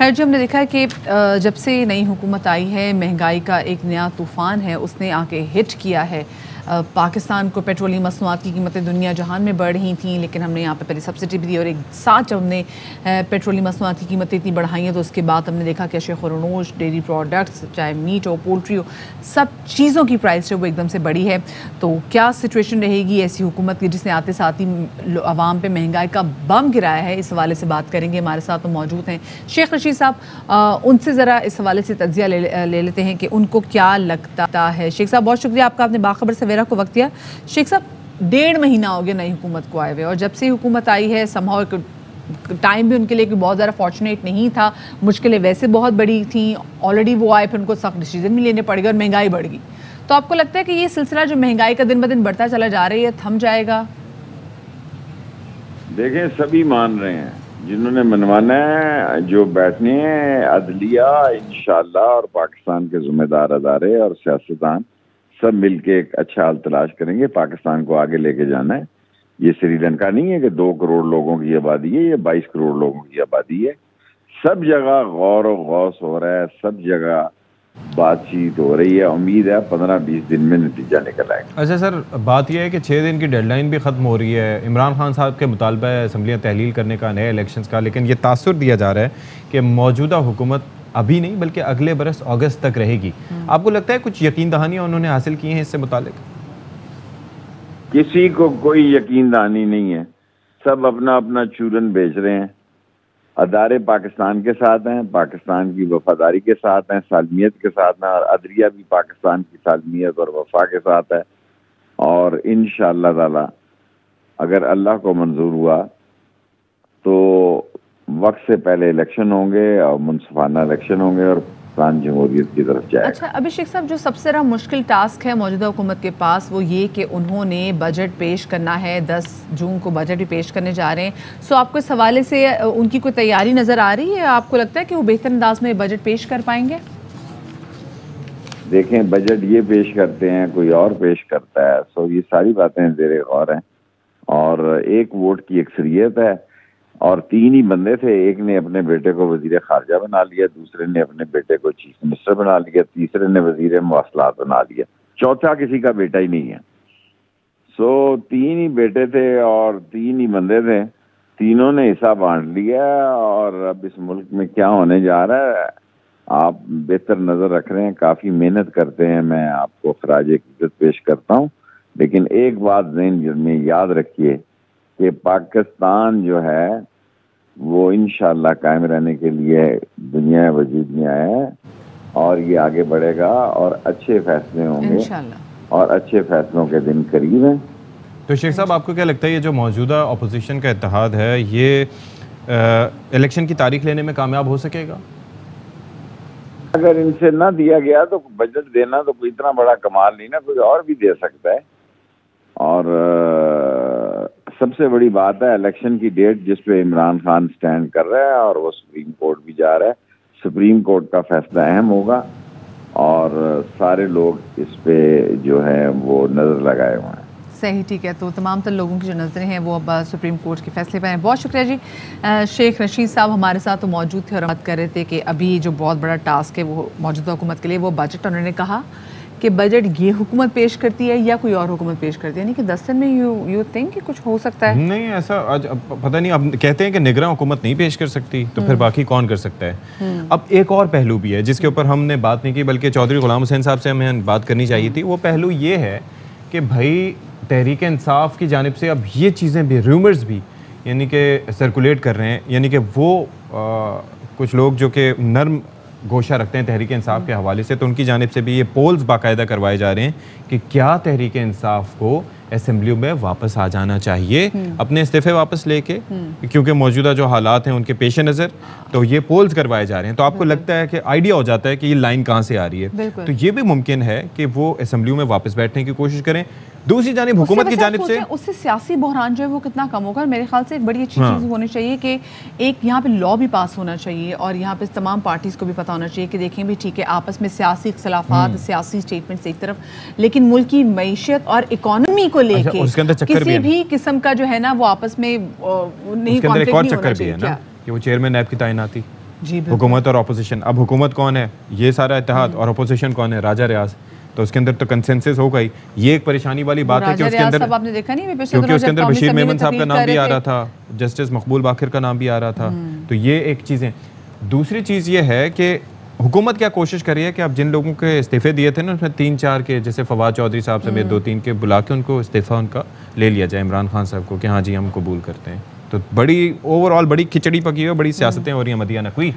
खैर जी, हमने देखा है कि जब से नई हुकूमत आई है महंगाई का एक नया तूफ़ान है उसने आके हिट किया है। पाकिस्तान को पेट्रोलियम मसनूआत की कीमतें दुनिया जहान में बढ़ रही थीं, लेकिन हमने यहाँ पे पहले सब्सिडी भी दी और एक साथ जब हमने पेट्रोलियम मसनूआत की कीमतें इतनी बढ़ाई हैं तो उसके बाद हमने देखा कि अशे खुरनोश, डेयरी प्रोडक्ट्स, चाहे मीट हो, पोल्ट्री हो, सब चीज़ों की प्राइस जो वो एकदम से बढ़ी है। तो क्या सिचुएशन रहेगी ऐसी हुकूमत की जिसने आते साथ ही आवाम पे महंगाई का बम गिराया है? इस हवाले से बात करेंगे। हमारे साथ तो मौजूद हैं शेख रशीद साहब, उनसे ज़रा इस हवाले से तज्जिया ले लेते हैं कि उनको क्या लगता है। शेख साहब, बहुत शुक्रिया आपका, आपने बाखबर सवेरा को वक्त दिया। शेख साहब, 1.5 महीना हो गया नई हुकूमत को आए हुए, और जब से हुकूमत आई है समहाउ टाइम भी उनके लिए बहुत ज़्यादा फॉर्चुनेट नहीं था, मुश्किलें वैसे बहुत बड़ी थी, ऑलरेडी वो आए, फिर उनको सख्त डिसीजन भी लेने पड़ गए और महंगाई बढ़ गई। तो आपको लगता है कि ये सिलसिला जो महंगाई का दिन ब दिन बढ़ता चला जा रही है थम जाएगा? देखें, सभी मान रहे हैं, जिन्होंने मनवाना है, जो बैठने हैं, अदलिया इंशाअल्लाह और पाकिस्तान के जिम्मेदार अदारे और सियासतदान सब मिलके एक अच्छा हल तलाश करेंगे। पाकिस्तान को आगे लेके जाना है। ये श्रीलंका नहीं है कि 2 करोड़ लोगों की आबादी है, ये 22 करोड़ लोगों की आबादी है। सब जगह गौर और गौस हो रहा है, सब जगह बातचीत हो रही है। उम्मीद है 15-20 दिन में नतीजा निकल आएगा। अच्छा सर, बात यह है कि 6 दिन की डेडलाइन भी ख़त्म हो रही है। इमरान खान साहब के मुतालबा है असम्बलियाँ तहलील करने का, नए इलेक्शंस का, लेकिन ये तासुर दिया जा रहा है कि मौजूदा हुकूमत अभी नहीं बल्कि अगले बरस अगस्त तक रहेगी। आपको लगता है कुछ यकीन दहानियाँ उन्होंने हासिल की हैं इससे मुतालिक? किसी को कोई यकीन दहानी नहीं है, सब अपना अपना चूरन बेच रहे हैं। अदारे पाकिस्तान के साथ हैं, पाकिस्तान की वफादारी के साथ हैं, सालमियत के साथ हैं, और अदलिया भी पाकिस्तान की सालमियत और वफा के साथ है। और इंशाअल्लाह ताला अगर अल्लाह को मंजूर हुआ तो वक्त से पहले इलेक्शन होंगे और मुनसिफाना इलेक्शन होंगे और पाकिस्तान जमहूरियत की तरफ जाएगा। अच्छा अभिषेक साहब, जो सबसे ज़्यादा मुश्किल टास्क है मौजूदा हुकूमत के पास वो ये कि उन्होंने बजट पेश करना है, 10 जून को बजट भी पेश करने जा रहे हैं। सो आपको इस हवाले से उनकी कोई तैयारी नज़र आ रही है? आपको लगता है कि वो बेहतर अंदाज में बजट पेश कर पाएंगे? देखें, बजट ये पेश करते हैं, कोई और पेश करता है, सो ये सारी बातें ज़ेरे गौर हैं। और एक वोट की अक्सरियत है और 3 ही बंदे थे। एक ने अपने बेटे को वजीर खारजा बना लिया, दूसरे ने अपने बेटे को चीफ मिनिस्टर बना लिया, तीसरे ने वजीर मवासलात बना लिया, चौथा किसी का बेटा ही नहीं है। सो 3 ही बेटे थे और 3 ही बंदे थे, तीनों ने हिस्सा बांट लिया। और अब इस मुल्क में क्या होने जा रहा है आप बेहतर नजर रख रहे हैं, काफी मेहनत करते हैं, मैं आपको खराज इज्जत पेश करता हूँ। लेकिन एक बात ज़हन में याद रखिए कि पाकिस्तान जो है वो इंशाअल्लाह कायम रहने के लिए दुनिया वजूद में आया है और ये आगे बढ़ेगा और अच्छे फैसले होंगे इंशाअल्लाह, और अच्छे फैसलों के दिन करीब हैं। तो शेख साहब, आपको क्या लगता है ये जो मौजूदा अपोजिशन का इत्तेहाद है ये इलेक्शन की तारीख लेने में कामयाब हो सकेगा? अगर इनसे ना दिया गया तो बजट देना तो कोई इतना बड़ा कमाल नहीं ना, कोई और भी दे सकता है। और सबसे बड़ी बात है इलेक्शन की डेट जिस पे इमरान खान स्टैंड कर रहा है और वो सुप्रीम कोर्ट भी जा रहा है। सुप्रीम कोर्ट का फैसला अहम होगा और सारे लोग इस पे जो है वो नजर लगाए हुए हैं। सही, ठीक है। तो तमाम तर लोगों की जो नज़रें हैं वो अब सुप्रीम कोर्ट के फैसले पर हैं। बहुत शुक्रिया जी। शेख रशीद साहब हमारे साथ तो मौजूद थे और बात कर रहे थे कि अभी जो बहुत बड़ा टास्क है वो मौजूदा हुकूमत के लिए वो बजट। उन्होंने कहा कि बजट ये हुकूमत पेश करती है या कोई और हुकूमत पेश करती है, यानी कि 10 दिन में यू थिंक कि कुछ हो सकता है? नहीं, ऐसा आज पता नहीं। अब कहते हैं कि निगरान हुकूमत नहीं पेश कर सकती तो फिर बाकी कौन कर सकता है? अब एक और पहलू भी है जिसके ऊपर हमने बात नहीं की, बल्कि चौधरी गुलाम हुसैन साहब से हमें बात करनी चाहिए थी। वो पहलू ये है कि भाई तहरीक इंसाफ की जानिब से अब ये चीज़ें भी, रूमर्स भी यानी कि सर्कुलेट कर रहे हैं, यानी कि वो कुछ लोग जो कि नर्म गोशा रखते हैं तहरीक इंसाफ के हवाले से, तो उनकी जानिब से भी ये पोल्स बाकायदा करवाए जा रहे हैं कि क्या तहरीक इंसाफ को असेंबली में वापस आ जाना चाहिए अपने इस्तीफे वापस लेके, क्योंकि मौजूदा जो हालात हैं उनके पेश नज़र तो ये पोल्स करवाए जा रहे हैं। तो आपको लगता है कि आइडिया हो जाता है कि ये लाइन कहाँ से आ रही है, तो ये भी मुमकिन है कि वो असेंबली में वापस बैठने की कोशिश करें। दूसरी जानिब हुकूमत की जानिब से उससे सियासी बहरान जो है वो कितना कम होगा। मेरे ख्याल से एक बड़ी अच्छी चीज़ होनी चाहिए कि एक यहाँ पे लॉ भी पास होना चाहिए और यहाँ पे तमाम पार्टीज को भी पता होना चाहिए कि देखें भी ठीक है आपस में सियासी इख्तलाफात, सियासी स्टेटमेंट्स एक तरफ, लेकिन मुल्क की मईशत और इकोनॉमी को लेके किसी भी किस्म का जो है ना वो आपस में नहीं कॉन्फ्लिक्ट नहीं होना चाहिए। कि वो चेयरमैन नैब की तैनाती जी, हुकूमत और अपोजिशन। अब हुकूमत कौन है, ये सारा इत्तेहाद, और अपोजिशन कौन है, राजा रियाज, तो उसके अंदर तो कंसेंसस होगा ही। ये एक परेशानी वाली बात है कि उसके अंदर, आपने देखा नहीं क्योंकि उसके अंदर बशीर मेमन साहब का नाम भी आ रहा था, जस्टिस मकबूल बाकिर का नाम भी आ रहा था, तो ये एक चीज़ें। दूसरी चीज़ ये है कि हुकूमत क्या कोशिश कर रही है कि अब जिन लोगों के इस्तीफे दिए थे ना, उसमें 3-4 के, जैसे फवाद चौधरी साहब समेत 2-3 के बुला के उनको इस्तीफा उनका ले लिया जाए, इमरान खान साहब को, कि हाँ जी हम कबूल करते हैं। तो बड़ी ओवरऑल बड़ी खिचड़ी पकी हुई है, बड़ी सियासतें हो रही हैं मदिया नकवी।